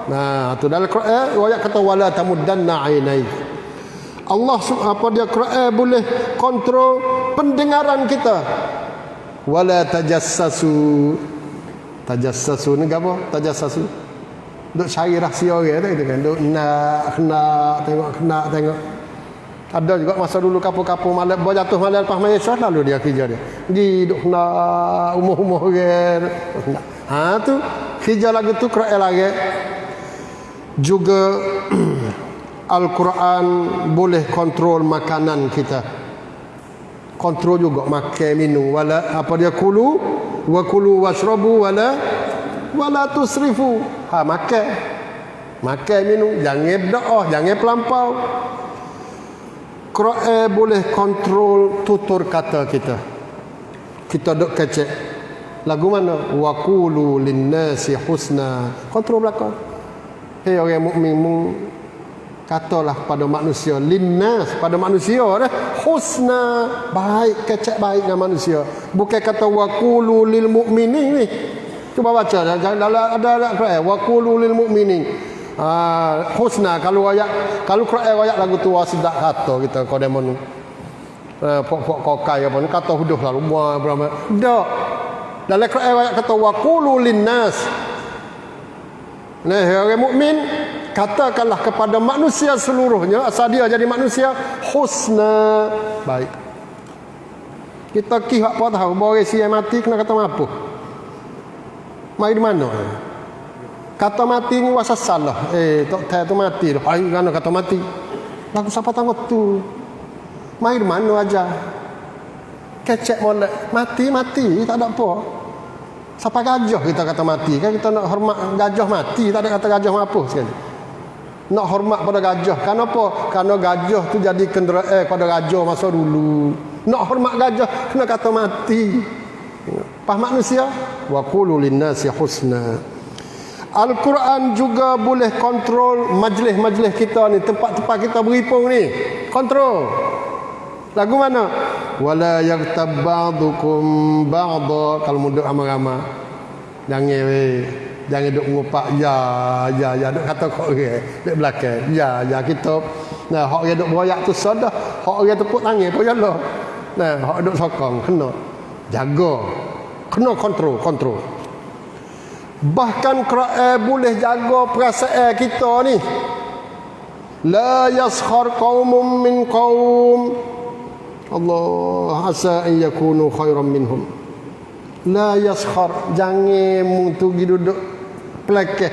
Nah, tu dalam Quran ayat kata wala tamuddanna ainaik. Allah apa dia Quran boleh kontrol pendengaran kita. Wala tajassasu. Tajassasu ni apa? Tajassasu. Duk cari rahsia orang tu kan. Duk nak tengok. Ada juga masa dulu kapur-kapur malam berjatuh malam lepas Malaysia lalu dia kerja dia. Di duk nak umur-umur orang. Ha tu kerja lagu tu Quran lagi. Juga Al-Quran boleh kontrol makanan kita. Kontrol juga makan minum wala apa dia kulu washrabu wala tusrifu. Ha makan minum jangan doa, jangan pelampau. Quran boleh kontrol tutur kata kita. Kita duk kecek. Lagu mana? Wa qulu lin-nasi husna. Kontrol belakang. Hei orang mukmin katalah pada manusia linnas, pada manusia dah husna, baik, kecek baik dengan manusia. Bukan kata wa qulu lil mu'minin ni. Cuba baca ada Quran wa qulu lil mu'minin. Husna kalau Quran ayat lagu tu sedap kata kita kodemon pok kokai apa kata huduh lalu berapa dak dalam Quran ayat kata wa qulu linnas. Nah orang mukmin katakanlah kepada manusia seluruhnya asal dia jadi manusia husna, baik. Kita kihak apa tahu bahawa si yang mati kena kata apa mai di mana kata mati ni wasa salah tok tai tu mati dah ai kan kata mati lagu siapa tanggup tu mai di mana aja kecek molek mati tak ada apa. Siapa gajah kita kata mati kan kita nak hormat gajah mati, tak ada kata gajah apa sekali. Nak hormat pada gajah. Kenapa? Karena gajah tu jadi kenderaan pada gajah masa dulu. Nak hormat gajah kena kata mati. Pas manusia wa qulu lin-nasi husna. Al-Quran juga boleh kontrol majlis-majlis kita ni, tempat-tempat kita berhimpun ni. Kontrol. Lagu mana? Wala yaghtab ba'dukum ba'dha. Kalau muduk ramai-ramai jangan duk ngupak ya duk kata kok orang duk belakang ya kita nah hak orang duk beroyak tu sadah, hak orang tepuk tangan pun jalah. Nah hak duk sokong kena jaga, kena kontrol. Bahkan Quran boleh jaga perasaan kita ni. La yaskhar qaumun min qaum Allah asa an yakunu khairan minhum. La yaskhar, jangan muntu duduk pelekeh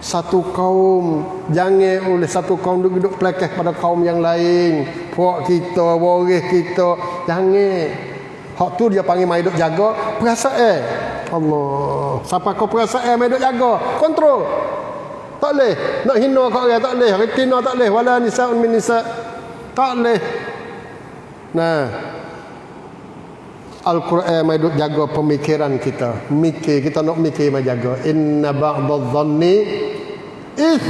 satu kaum, jangan oleh satu kaum duduk pelekeh pada kaum yang lain. Puak kita, waris kita, jangan. Hak tu dia panggil mai duk jaga perasaan. Allah, siapa kau perasaan mai duk jaga, kontrol. Tak boleh nak hina kat orang, tak boleh retina, tak boleh wala nisaun min nisa, tak boleh. Nah, Al-Quran mai duk jaga pemikiran kita. Mikir, kita nak mikir mai jaga. Inna ba'dadh-dhanni ith.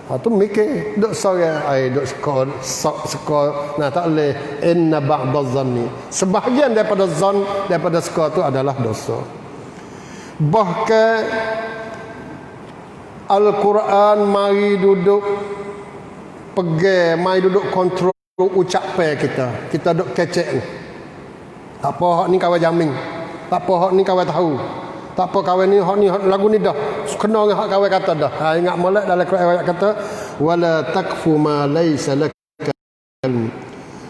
Tu mikir duk sore duk skor nah tak boleh. Inna ba'dadh-dhanni, sebahagian daripada zon, daripada skor tu adalah dosa. Bahkan Al-Quran mari duduk pegang, mari duduk kontrol ucapan kita. Kita duk kecek ni. Tak apa hak ni kawan jamin. Tak apa hak ni kawan tahu. Tak apa kawan ni hak ni lagu ni dah kena dengan hak kawan kata dah. Ingat molek dalam Quran ayat kata wala taqfu ma laysa laka ilm.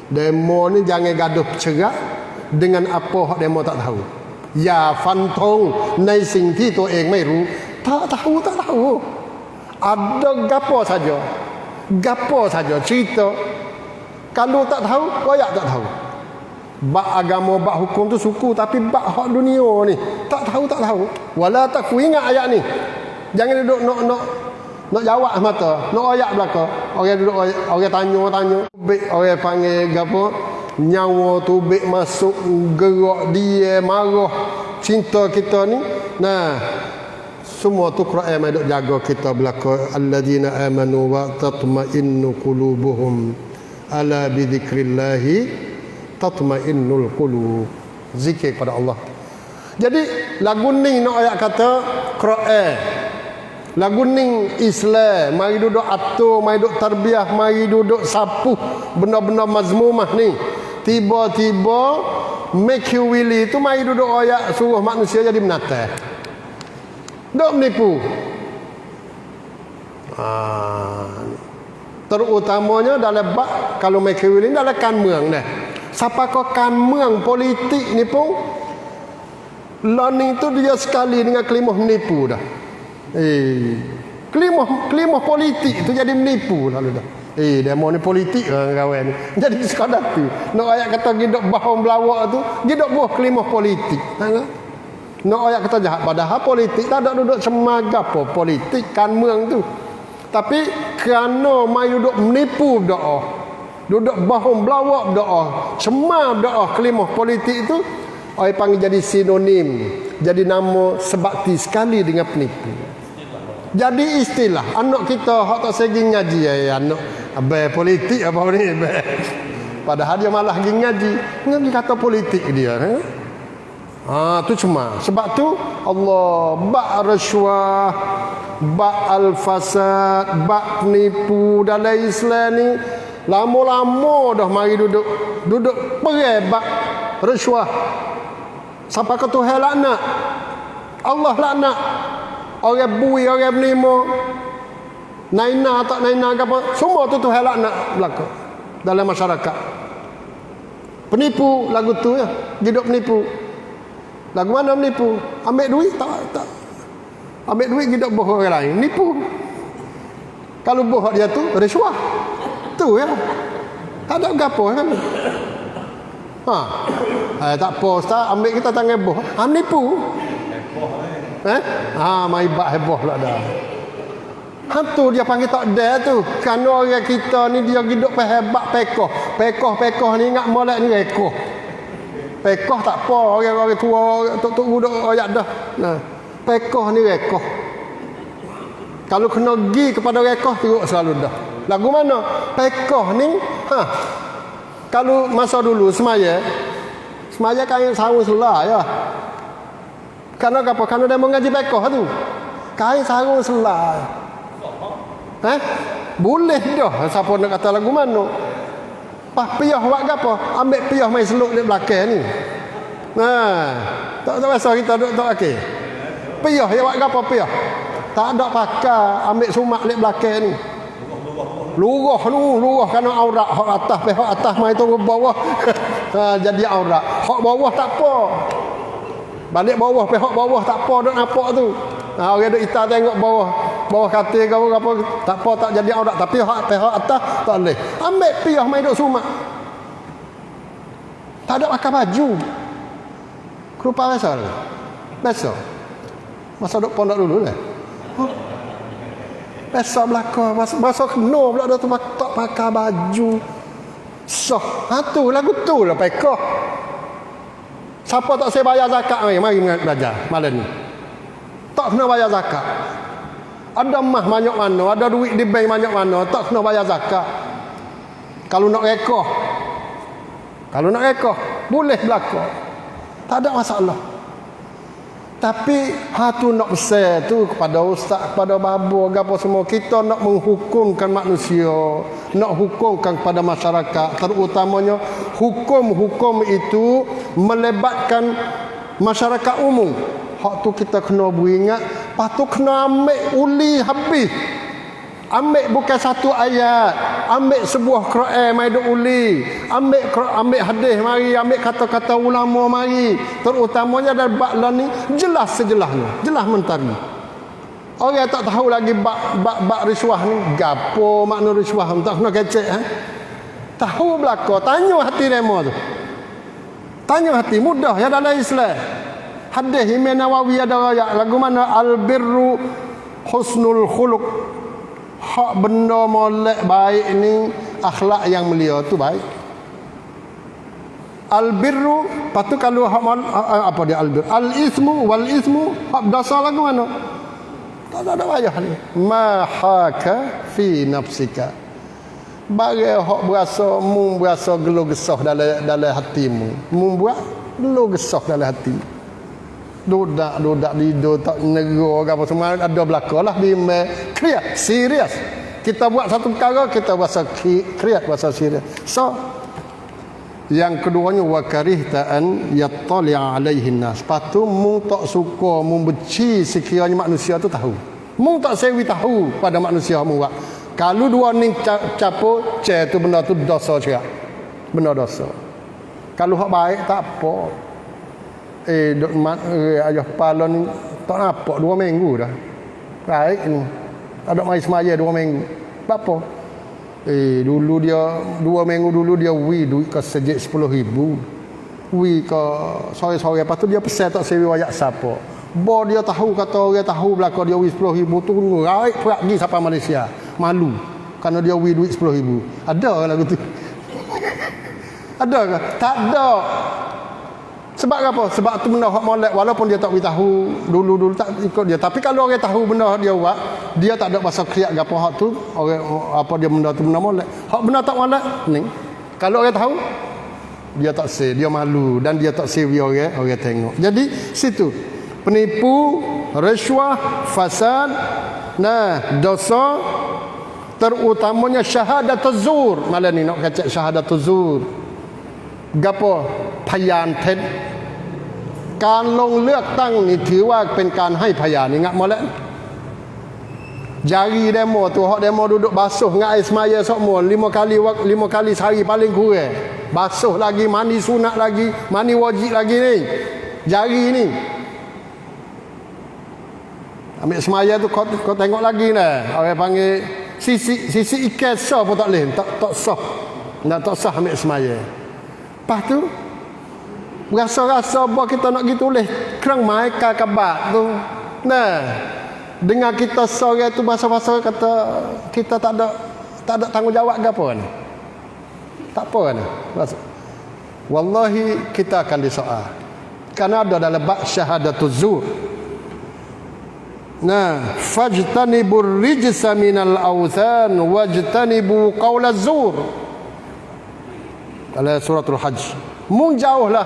Demo ni jangan gaduh cerak dengan apa hak demo tak tahu. Ya fan thong ในสิ่งที่ตัวเองไม่รู้ tak tahu. Ada gapo saja cerita. Kalau tak tahu, koyak tak tahu. Bak agama, bak hukum tu suku, tapi bak hak dunia ni tak tahu. Wala takfu, ingat ayat ni. Jangan duduk nak jawab mata, nak ayat belaka. Orang duduk orang tanya, orang panggil gapo? Nyawa tu bek masuk gerak dia marah cinta kita ni. Nah, semua tu Quran mai duk jaga kita belaka. Alladzina amanu wa tatma'innu qulubuhum ala bi dzikrillah tatma'innul qulub. Zikir kepada Allah. Jadi lagu ni nak ayat kata Quran. Lagu ni Islam mari duduk atur, mari duduk tarbiyah, mari duduk sapuh benda-benda mazmumah ni. Tiba-tiba make you willy tu mari duduk ayat suruh manusia jadi binatang. Dok menipu. Terutamanya dalam bab kalau make you willy dalam kan มืองdah. Siapa kau kan มือง politik ni pun learning tu dia sekali dengan kelimah menipu dah. Kelimah politik tu jadi menipu lalu dah. Demo ni politik kawan ni. Jadi sekadar tu. Nak ayat kata gidok bahong belawak tu, gidok buah kelimah politik. Nak ayat kata jahat padahal politik tak ada duduk semaga apa politik kan มืองtu. Tapi kerana mai duduk menipu doa. Duduk bahong belawak doa, cemar doa kelimah politik itu, orang panggil jadi sinonim, jadi nama sebakti sekali dengan penipu. Jadi istilah anak kita hak tak segi ngaji anak abai politik apa ni abai. Padahal dia malah pergi ngaji kata politik dia. Tu cuma sebab tu Allah bak rasuah, bak al-fasad, bak penipu dalam Islam ni lama-lama dah mari duduk berebak rasuah. Sampai ke Tuhan laknat, Allah laknat. Orang bui, orang menima, naina tak naina ke apa, semua tu Tuhan laknat belaka dalam masyarakat. Penipu lagu tu ya, hidup penipu. Lagu mana menipu? Ambil duit tak. Ambil duit hidup bohong orang lain, nipu. Kalau bohong dia tu rasuah. Tu ya. Tak ada gapo kan. Tak apa ustaz, ambil kita tangan boh. Menipu. Mai bak heboh pula dah. Hantu dia panggil tak ada tu. Kerana orang kita ni dia hidup hebat pekoh. Pekoh ni ingat molek ni rekoh. Pekoh tak apa, orang tua tok duduk ayat dah. Nah, pekoh ni rekoh. Kalau kena gi kepada rekoh teruk selalu dah. Lagu mana? Pekoh ni kalau masa dulu semaya kain sarung selah ya. Kerana apa? Kerana dia mengaji pekoh tu. Kain sarung selah. Boleh dah. Siapa nak kata lagu mana? Piyah buat apa? Ambil piyah main seluk di belakang ni. Tak biasa kita duduk tak okey. Piyah dia buat apa piyah? Tak ada pakai, ambil sumak di belakang ni. Lurah kerana aurat hak atas mai turun bawah. Jadi aurat. Hak bawah tak apa. Balik bawah hak bawah tak apa duk nampak tu. Orang duk ita tengok bawah katil ke apa tak apa tak jadi aurat, tapi hak atas tak boleh. Ambil piyah mai duk sumak. Tak ada pakai baju. Kerupa biasa. Masa duk pondok dulu lah. Biasa belaka masa kena pula dah tu tak pakai baju. Tu lagu tu lah pekoh. Siapa tak saya bayar zakat, mari belajar malam ni. Tak kena bayar zakat. Ada mah banyak mana, ada duit di bank banyak mana, tak kena bayar zakat. Kalau nak rekah, boleh berlaku. Tak ada masalah. Tapi tu nak pesan tu kepada ustaz, kepada babo, apa semua, kita nak menghukumkan manusia, nak hukumkan kepada masyarakat, terutamanya hukum-hukum itu melibatkan masyarakat umum. Hak tu kita kena beringat, lepas tu kena ambil uli habis. Ambil bukan satu ayat, ambil sebuah Quran mai duk uli, ambil hadis mari, ambil kata-kata ulama mari, terutamanya dalam bab ni jelas sejelasnya, jelas mentari. Orang tak tahu lagi bab riswah ni, gapo makna riswah, tak kena kecek Tahu belaka, tanya hati remo tu. Tanya hati, mudah ya dalam Islam. Hadis Imam Nawawi ada ayat lagu mana al-birru husnul khuluq. Hak benda molek baik ni akhlak yang mulia tu baik. Al-birru, patu kalau hak apa dia al-bir? Al-ismu wal ismu, hak dosa lagu mana? Tak ada payah ni. Ma haka fi nafsika. Bagai hak berasa gelo gesah dalam hatimu. Mu buat gelo gesah dalam hatimu. Dodak lido tak negara ke apa semua ada belakalah di clear serius. Kita buat satu perkara kita rasa clear, rasa serius. So yang keduanya wa karihta an yattali alaihi nas. Patu mung tak suka, mung benci sekiranya manusia tu tahu. Mung tak sewi tahu pada manusia mu buat. Kalau dua ni capo tu benda tu dosa juga. Benda dosa. Kalau hak baik tak apa. Dok mat ayah palon ni tak nampak 2 minggu dah. Baik ni. Ada mai semaya 2 minggu. Apa? Dulu dia 2 minggu dulu dia duit ke sejak 10,000. Ke sore-sore lepas tu dia pesan tak sewi wayak siapa. Bo dia tahu kata orang tahu belaka dia 10,000 tu raik pergi sampai Malaysia. Malu kerana dia duit 10,000. Ada lagu tu. Ada ke? Tak ada. Sebab apa? Sebab tu benda hak molek walaupun dia tak tahu dulu tak ikut dia. Tapi kalau orang tahu benda dia buat, dia tak ada bahasa kriak gapo hak tu, orang apa dia benda tu benda molek. Hak benda tak molek ni. Kalau orang tahu dia tak say, dia malu dan dia tak say orang tengok. Jadi situ penipu, rasuah, fasad, dosa terutamanya syahadatuz zur. Malam ni nak kacak syahadatuz zur. Gapoพยานเท็จการลงเลือกตั้งนี่ถือว่าเป็นการให้พยานingat molek jari demo tu hak demo duduk basuh dengan air semaya semua 5 kali sehari paling kurang basuh lagi mandi sunat lagi mandi wajib lagi ni jari ni ambil semaya tu kau tengok lagi nah orang panggil sisi ikan sah pun tak boleh tak sah tak sah ambil semaya. Lepas tu rasa-rasa bahawa kita nak pergi tulis kerang mai kabat tu. Dengan kita sore tu bahasa-bahasa kata kita tak ada tanggungjawab ke apa ni. Tak apa ni. Wallahi kita akan disoal. Kerana ada dalam bab syahadatuz zur. Fajtanibur rijsa minal awthan wajtanibu qaulaz zur. Dalam suratul Hajj. Menjauhlah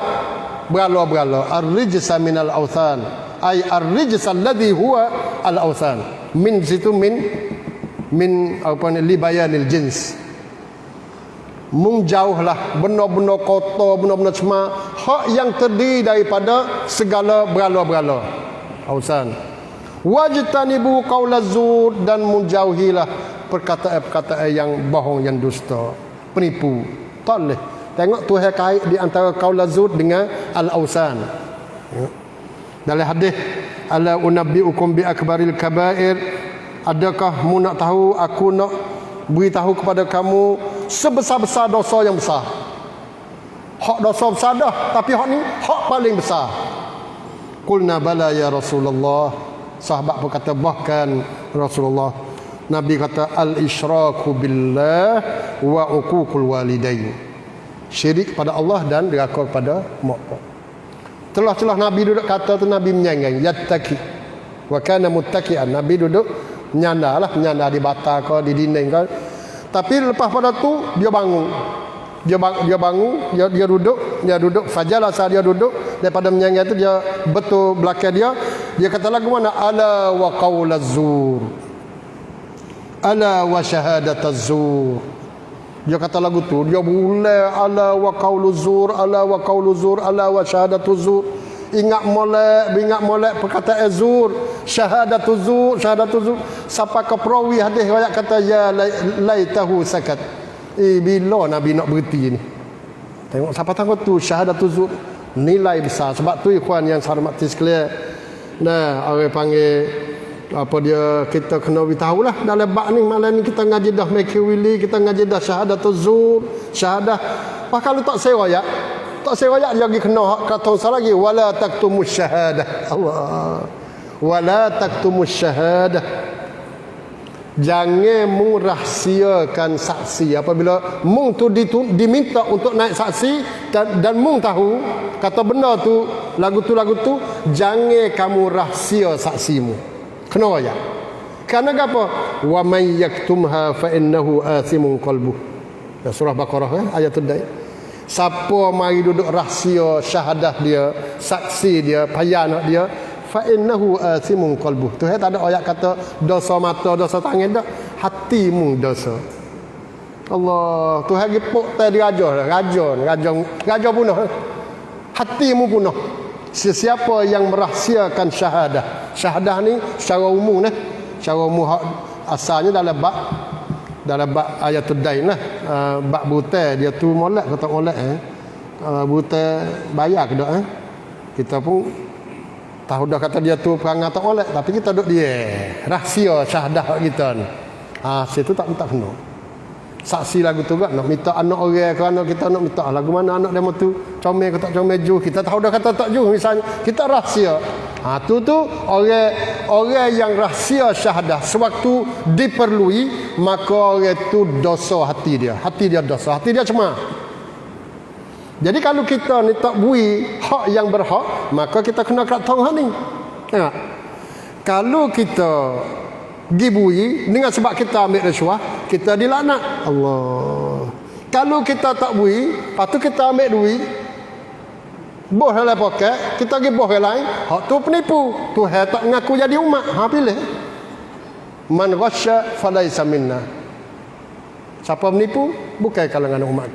berala-berala ar-rijsa minal awthan ay ar-rijsa alladhi huwa al-awthan min situ min apa ni libayanil jins. Menjauhlah benda-benda kotor, benda-benda cema hak yang terdiri daripada segala berala-berala awthan. Wajtanibu qaulaz zur dan menjauhilah perkataan-perkataan yang bohong, yang dusta, penipu. Tak boleh. Tengok Tuhan kait di antara qaulaz zur dengan al-awsan. Dalam hadis ala unabbiukum bi akbaril kabair, adakah mu nak tahu aku nak beritahu kepada kamu sebesar-besar dosa yang besar. Hak dosa besar dah, tapi hak ni hak paling besar. Qulna bala ya Rasulullah. Sahabat pun kata bahkan Rasulullah. Nabi kata al-isyraku billah wa uququl walidain. Syirik pada Allah dan derhaka kepada mak bapak. Celah-celah Nabi duduk kata tu Nabi menyanggang yattaki wa kana muttaki'an. Nabi duduk menyandar di bata ke di dinding ke. Tapi lepas pada tu dia bangun. Dia duduk fajalasa, dia duduk daripada menyanggang tu dia betul belakang dia kata lagu mana ala wa qaulaz zur ala wa syahadataz zur. Dia kata lagu tu, dia mulai ala wa qauluz zur, ala wa qauluz zur, ala wa syahadatuz zur. Ingat molek perkataan zur, syahadatuz zur. Siapa ke perawi hadis riwayat kata ya laitahu sakat. Bila Nabi nak berhenti ni? Tengok siapa tahu tu syahadatuz zur, nilai besar. Sebab tu ikhwan yang saya hormati sekalian. Nah, orang panggil apa dia, kita kena tahulah dalam bab ni. Malam ni kita ngaji dah Mekki Willy, kita ngaji dah syahadatuz zur, syahadah. Pak kalau tak seroyak dia lagi kena kata usah lagi wala taktumus syahadah. Allah. Wala taktumus syahadah. Jangan mung rahsiakan saksi. Apabila mung tu diminta untuk naik saksi dan mung tahu kata benda tu lagu tu, jangan kamu rahsia saksimu. Kena royak. Kerana apa? Wa may yaktumha fa innahu athimun qalbuh. Surah Baqarah ayat tu. Siapa mari duduk rahsia syahadah dia, saksi dia, payah dia, fa innahu athimun qalbuh. Tu tak ada ayat kata dosa mata, dosa tangan dak, hatimu dosa. Allah, tu hari pok tadi raja punah. Hatimu punah. Sesiapa yang merahsiakan syahadah ni secara umum secara umum asalnya dalam bab ayatul dain bab butai dia tu molek ke tak molek butai bayar ke tak kita pun tahu dah kata dia tu perangai tak molek, tapi kita duduk dia rahsia syahadah kita ni situ tak kena saksi lagu tu kan nak minta anak orang kerana kita nak minta lagu mana anak demo tu comel ke tak comel ju, kita tahu dah kata tak ju misalnya, kita rahsia tu orang yang rahsia syahadah sewaktu diperlui, maka orang tu dosa hati dia dosa, hati dia cemar. Jadi kalau kita ni tak bui hak yang berhak, maka kita kena kat tahu hak ni. Kalau kita gibui dengan sebab kita ambil rasuah, kita dilaknat Allah. Kalau kita tak bui, lepas tu kita ambil duit boh dalam poket, kita pergi boh lain, hak tu penipu. Tuhan tak mengaku jadi umat. Pilih. Man ghasya falaisa minna. Siapa menipu bukan kalangan umat.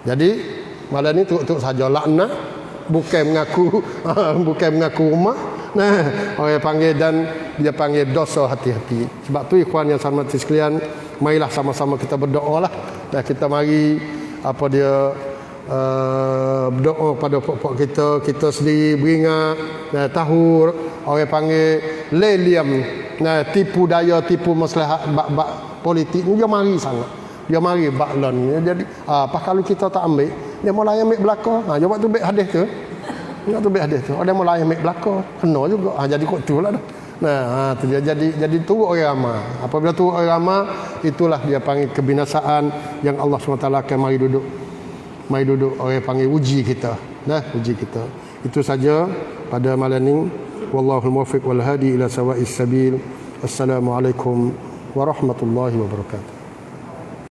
Jadi malam ni tu saja laknat, bukan mengaku umat. Nah, orang panggil dan dia panggil dosa hati-hati. Sebab tu ikhwan yang saya hormati sekalian, marilah sama-sama kita berdoa lah. Dan kita mari berdoa pada pokok kita sendiri beringat, tahu orang panggil leliam, tipu daya, tipu maslahat bab politik ni dia mari sangat. Dia mari baklon. Jadi apa kalau kita tak ambil, dia mulai ambil belakang. Jawab tu baik hadis tu. Nak tu baik hadis tu. Ada mulai ambil belakang, kena juga. Jadi kok tulah dah. Tu dia jadi turut orang ramai. Apabila turut orang ramai, itulah dia panggil kebinasaan yang Allah SWT akan mari duduk orang panggil uji kita. Uji kita. Itu saja pada malam ini. Wallahul muwaffiq wal hadi ila sawa'is sabil. Assalamualaikum warahmatullahi wabarakatuh.